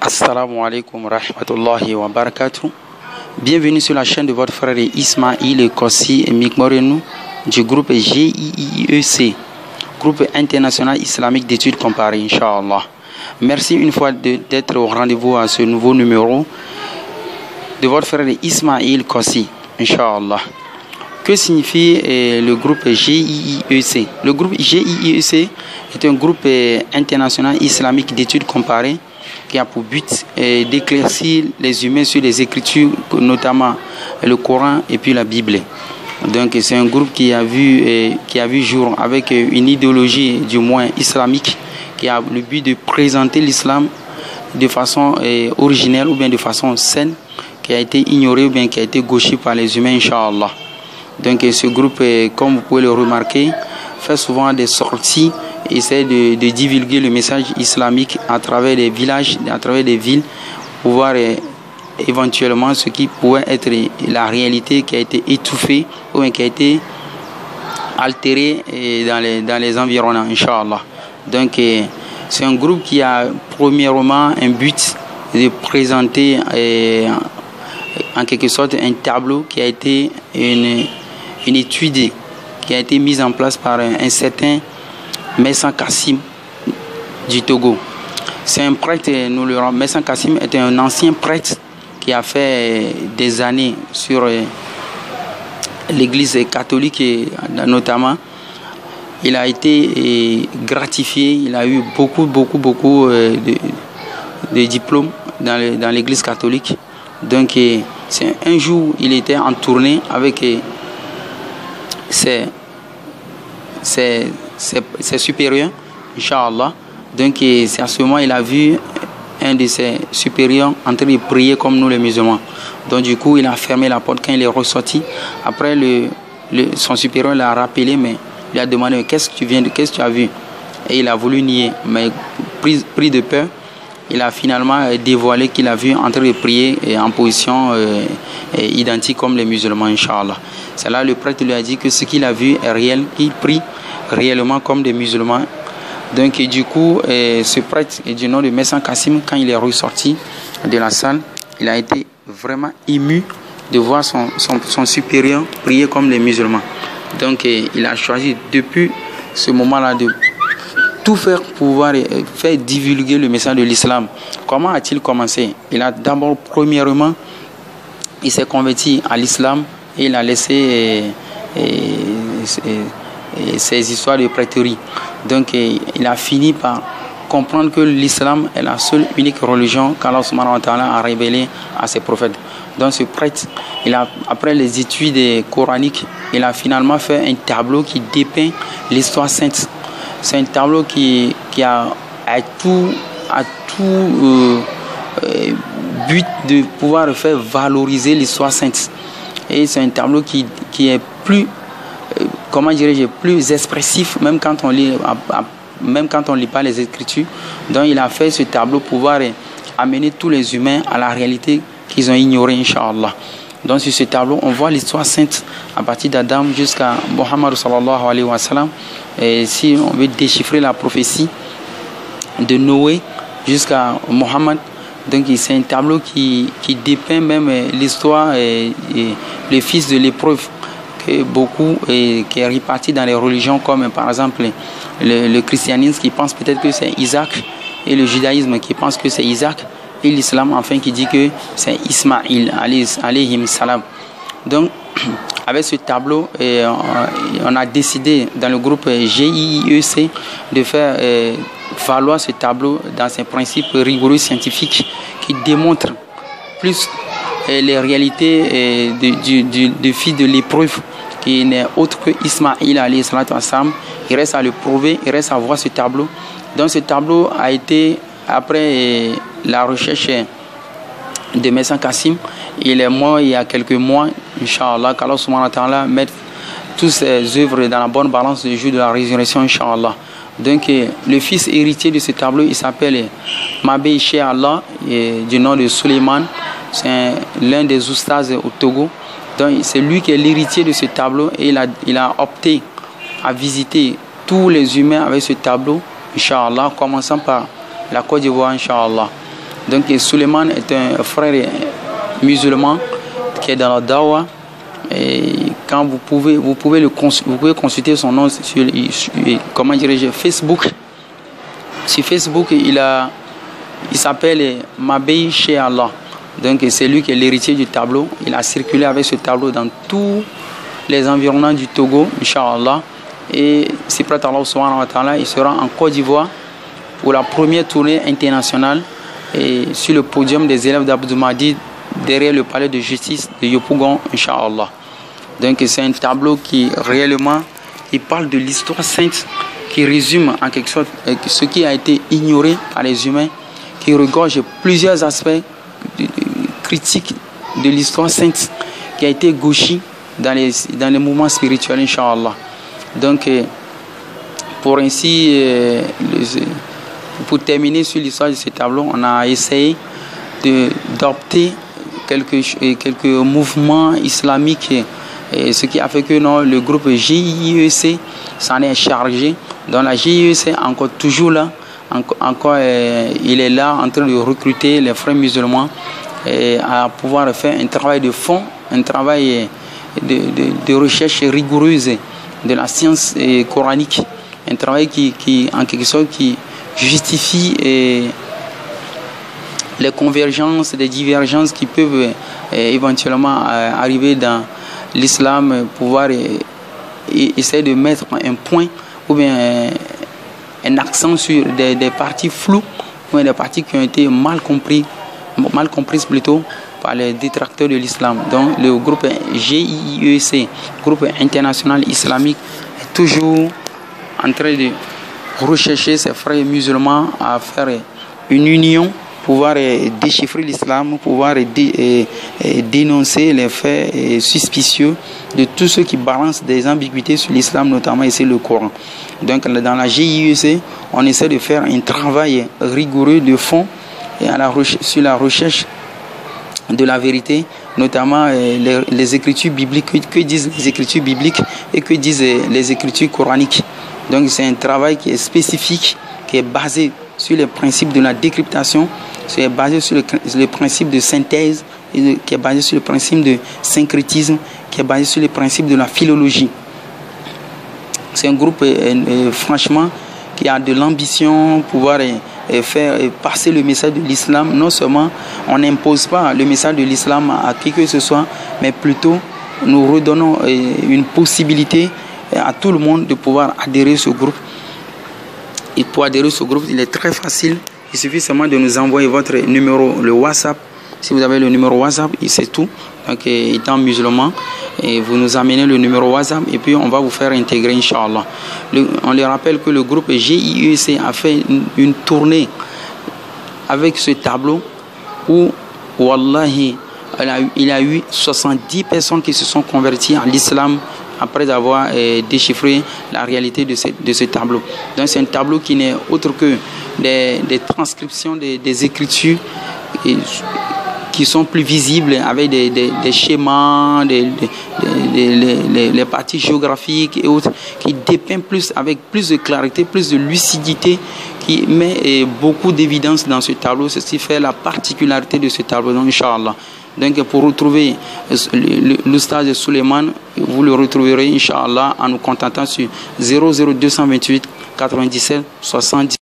Assalamu alaikum wa rahmatullahi wa barakatuh. Bienvenue sur la chaîne de votre frère Ismail Kossi et Mikmorenou du groupe GIIEC, groupe international islamique d'études comparées, Inch'Allah. Merci une fois d'être au rendez-vous à ce nouveau numéro de votre frère Ismail Kossi, Inch'Allah. Que signifie le groupe GIIEC? Le groupe GIIEC est un groupe international islamique d'études comparées qui a pour but d'éclaircir les humains sur les écritures, notamment le Coran et puis la Bible. Donc c'est un groupe qui a vu jour avec une idéologie du moins islamique qui a le but de présenter l'islam de façon originelle ou bien de façon saine, qui a été ignorée ou bien qui a été gauchée par les humains, Inch'Allah. Donc ce groupe, comme vous pouvez le remarquer, fait souvent des sorties, essaie de divulguer le message islamique à travers des villages, à travers des villes, pour voir éventuellement ce qui pourrait être la réalité qui a été étouffée ou qui a été altérée dans les environnants, Inch'Allah. Donc c'est un groupe qui a premièrement un but de présenter en quelque sorte un tableau qui a été une étude qui a été mise en place par un certain Messan Kassim du Togo. C'est un prêtre, Messan Kassim est un ancien prêtre qui a fait des années sur l'église catholique notamment. Il a été gratifié, il a eu beaucoup de diplômes dans l'église catholique. Donc un jour, il était en tournée avec ses supérieurs, Inch'Allah. Donc c'est à ce moment il a vu un de ses supérieurs en train de prier comme nous les musulmans. Donc du coup il a fermé la porte. Quand il est ressorti, après son supérieur l'a rappelé, mais il a demandé qu'est-ce que tu as vu, et il a voulu nier, mais pris de peur, il a finalement dévoilé qu'il a vu en train de prier en position identique comme les musulmans, Inch'Allah. C'est là le prêtre lui a dit que ce qu'il a vu est réel, qu'il prie réellement comme des musulmans. Donc du coup, ce prêtre du nom de Messan Kassim, quand il est ressorti de la salle, il a été vraiment ému de voir son supérieur prier comme les musulmans. Donc il a choisi depuis ce moment-là de tout faire pour pouvoir faire divulguer le message de l'islam. Comment a-t-il commencé? Il a d'abord, premièrement, il s'est converti à l'islam et il a laissé ses histoires de prêtrise. Donc il a fini par comprendre que l'islam est la seule unique religion qu'Allah subhanahu wa ta'ala a révélée à ses prophètes. Donc ce prêtre, après les études coraniques, il a finalement fait un tableau qui dépeint l'histoire sainte. C'est un tableau qui a tout but de pouvoir faire valoriser l'histoire sainte. Et c'est un tableau qui est plus, comment dirais-je, plus expressif, même quand on lit pas les écritures. Donc il a fait ce tableau pour pouvoir amener tous les humains à la réalité qu'ils ont ignorée, Inch'Allah. Donc sur ce tableau, on voit l'histoire sainte à partir d'Adam jusqu'à Muhammad sallallahu alayhi wa sallam. Et si on veut déchiffrer la prophétie de Noé jusqu'à Muhammad, donc c'est un tableau qui dépeint même l'histoire et le fils de l'épreuve que beaucoup qui est réparti dans les religions, comme par exemple le christianisme qui pense peut-être que c'est Isaac, et le judaïsme qui pense que c'est Isaac, et l'islam enfin qui dit que c'est Ismaïl alayhi salam. Donc avec ce tableau, on a décidé dans le groupe GIIEC de faire valoir ce tableau dans ses principes rigoureux scientifiques qui démontrent plus les réalités du fils de l'épreuve, qui n'est autre que Ismaïl alayhi salam. Il reste à le prouver, il reste à voir ce tableau. Donc ce tableau a été, après la recherche de Messan Kassim, il est mort il y a quelques mois, Inch'Allah, qu'Allah subhanahu wa ta'ala mette toutes ses œuvres dans la bonne balance du jour de la résurrection, Inch'Allah. Donc le fils héritier de ce tableau, il s'appelle Mabé Cheikh Allah, du nom de Suleiman. C'est l'un des oustas au Togo. Donc c'est lui qui est l'héritier de ce tableau, et il a opté à visiter tous les humains avec ce tableau, Inch'Allah, commençant par la Côte d'Ivoire, Inch'Allah. Donc Suleiman est un frère musulman qui est dans la Dawa. Et quand vous pouvez consulter son nom sur comment dirais-je, Facebook. Sur Facebook, il s'appelle Mabey Chez Allah. Donc c'est lui qui est l'héritier du tableau. Il a circulé avec ce tableau dans tous les environnements du Togo, Inch'Allah. Et si prêt Allah subhanahu wa ta'ala, il sera en Côte d'Ivoire pour la première tournée internationale et sur le podium des élèves d'Abdou Mahdi derrière le palais de justice de Yopougon, Inch'Allah. Donc c'est un tableau qui réellement il parle de l'histoire sainte, qui résume en quelque sorte ce qui a été ignoré par les humains, qui regorge plusieurs aspects critiques de l'histoire sainte qui a été gauchie dans les mouvements spirituels, Inch'Allah. Donc pour terminer sur l'histoire de ce tableau, on a essayé d'adopter quelques mouvements islamiques, et ce qui a fait que le groupe GIEC s'en est chargé. Donc la GIEC encore toujours là, il est là en train de recruter les frères musulmans et à pouvoir faire un travail de fond, un travail de recherche rigoureuse de la science coranique, un travail qui en quelque sorte qui justifie les convergences, les divergences qui peuvent éventuellement arriver dans l'islam, pouvoir essayer de mettre un point ou bien un accent sur des parties floues ou bien des parties qui ont été mal comprises plutôt par les détracteurs de l'islam. Donc le groupe GIEC, groupe international islamique, est toujours en train de rechercher ses frères musulmans à faire une union, pouvoir déchiffrer l'islam, pouvoir dénoncer les faits suspicieux de tous ceux qui balancent des ambiguïtés sur l'islam, notamment ici le Coran. Donc dans la GIEC, on essaie de faire un travail rigoureux de fond et sur la recherche de la vérité, notamment les écritures bibliques, que disent les écritures bibliques et que disent les écritures coraniques. Donc c'est un travail qui est spécifique, qui est basé sur les principes de la décryptation, qui est basé sur le principe de synthèse, qui est basé sur le principe de syncrétisme, qui est basé sur le principe de la philologie. C'est un groupe franchement qui a de l'ambition, pouvoir faire passer le message de l'islam. Non seulement on n'impose pas le message de l'islam à qui que ce soit, mais plutôt nous redonnons une possibilité à tout le monde de pouvoir adhérer à ce groupe. Et pour adhérer à ce groupe, il est très facile. Il suffit seulement de nous envoyer votre numéro, le WhatsApp. Si vous avez le numéro WhatsApp, c'est tout. Donc, étant musulman, et vous nous amenez le numéro WhatsApp et puis on va vous faire intégrer, Inch'Allah. On les rappelle que le groupe GIEC a fait une tournée avec ce tableau où, wallahi, il y a eu 70 personnes qui se sont converties à l'islam après avoir déchiffré la réalité de ce tableau. Donc c'est un tableau qui n'est autre que des transcriptions des écritures qui sont plus visibles avec des schémas, les parties géographiques et autres, qui dépeint plus avec plus de clarité, plus de lucidité, qui met beaucoup d'évidence dans ce tableau. C'est ce qui fait la particularité de ce tableau, donc Inch'Allah. Donc pour retrouver l'oustaz de Suleiman, vous le retrouverez Inch'Allah en nous contactant sur 00228 97 70.